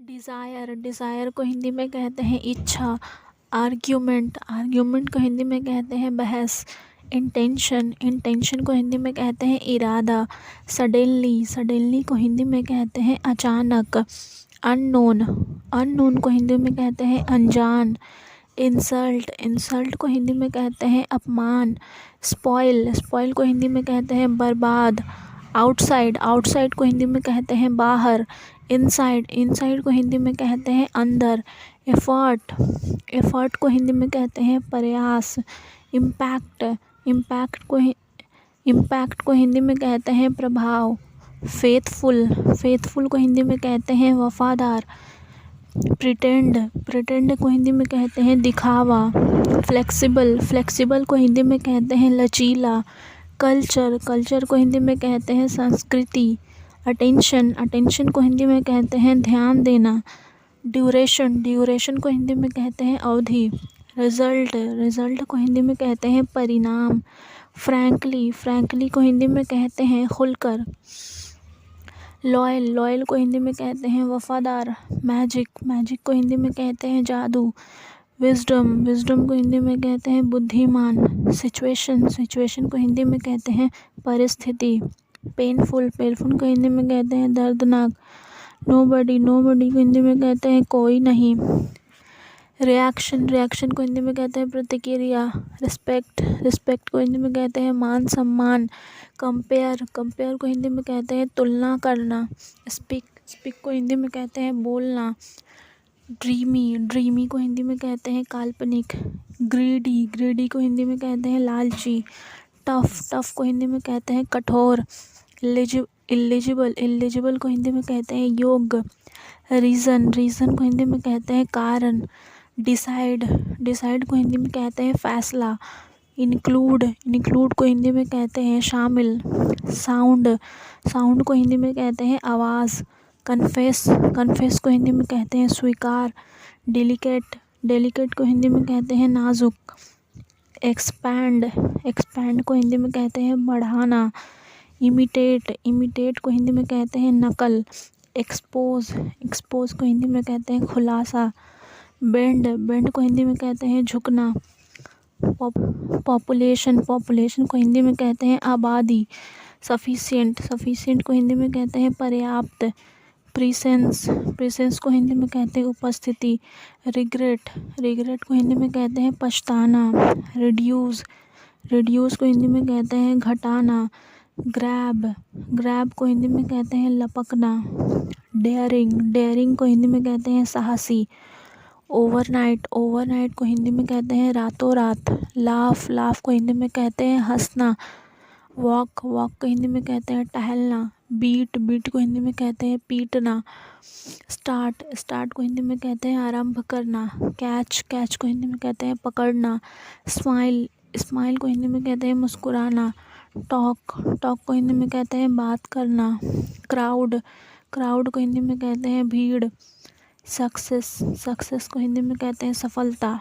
Desire desire को हिंदी में कहते हैं इच्छा। आर्ग्यूमेंट आर्ग्यूमेंट को हिंदी में कहते हैं बहस। इंटेंशन इंटेंशन को हिंदी में कहते हैं इरादा। सडनली सडनली को हिंदी में कहते हैं अचानक। अननोन अननोन को हिंदी में कहते हैं अनजान। इंसल्ट इंसल्ट को हिंदी में कहते हैं अपमान। स्पॉइल स्पॉइल को हिंदी में कहते हैं बर्बाद। आउटसाइड आउटसाइड को हिंदी में कहते हैं बाहर। इनसाइड इनसाइड को हिंदी में कहते हैं अंदर। एफर्ट एफर्ट को हिंदी में कहते हैं प्रयास। इम्पैक्ट इम्पैक्ट को हिंदी में कहते हैं प्रभाव। फेथफुल को हिंदी में कहते हैं वफादार। प्रिटेंड को हिंदी में कहते हैं दिखावा। फ्लेक्सिबल को हिंदी में कहते हैं लचीला। कल्चर को हिंदी में कहते हैं संस्कृति। अटेंशन को हिंदी में कहते हैं ध्यान देना। ड्यूरेशन को हिंदी में कहते हैं अवधि। रिजल्ट को हिंदी में कहते हैं परिणाम। फ्रैंकली को हिंदी में कहते हैं खुलकर। लॉयल को हिंदी में कहते हैं वफादार। मैजिक को हिंदी में कहते हैं जादू। विजडम को हिंदी में कहते हैं बुद्धिमान। सिचुएशन को हिंदी में कहते हैं परिस्थिति। पेनफुल को हिंदी में कहते हैं दर्दनाक। नोबडी को हिंदी में कहते हैं कोई नहीं। रिएक्शन को हिंदी में कहते हैं प्रतिक्रिया। रिस्पेक्ट को हिंदी में कहते हैं मान सम्मान। कंपेयर को हिंदी में कहते हैं तुलना करना। स्पीक को हिंदी में कहते हैं बोलना। ड्रीमी को हिंदी में कहते हैं काल्पनिक। ग्रीडी को हिंदी में कहते हैं लालची। टफ को हिंदी में कहते हैं कठोर। इलिजिबल को हिंदी में कहते हैं योग्य। रीज़न को हिंदी में कहते हैं कारण। डिसाइड को हिंदी में कहते हैं फैसला। इंक्लूड को हिंदी में कहते हैं शामिल। साउंड को हिंदी में कहते हैं आवाज़। कन्फेस को हिंदी में कहते हैं स्वीकार। डेलिकेट को हिंदी में कहते हैं नाजुक। एक्सपैंड को हिंदी में कहते हैं बढ़ाना। इमिटेट को हिंदी में कहते हैं नकल। एक्सपोज को हिंदी में कहते हैं खुलासा। बेंड को हिंदी में कहते हैं झुकना। पॉपुलेशन को हिंदी में कहते हैं आबादी। सफिशिएंट को हिंदी में कहते हैं पर्याप्त। प्रेसेंस को हिंदी में कहते हैं उपस्थिति। रिग्रेट को हिंदी में कहते हैं पछताना। रिड्यूस को हिंदी में कहते हैं घटाना। ग्रैब को हिंदी में कहते हैं लपकना। डेयरिंग को हिंदी में कहते हैं साहसी। ओवरनाइट को हिंदी में कहते हैं रातों रात। लाफ को हिंदी में कहते हैं हंसना। वॉक को हिंदी में कहते हैं टहलना। बीट को हिंदी में कहते हैं पीटना। स्टार्ट को हिंदी में कहते हैं आरंभ करना। कैच को हिंदी में कहते हैं पकड़ना। स्माइल को हिंदी में कहते हैं मुस्कुराना। टॉक को हिंदी में कहते हैं बात करना। क्राउड को हिंदी में कहते हैं भीड़। सक्सेस को हिंदी में कहते हैं सफलता।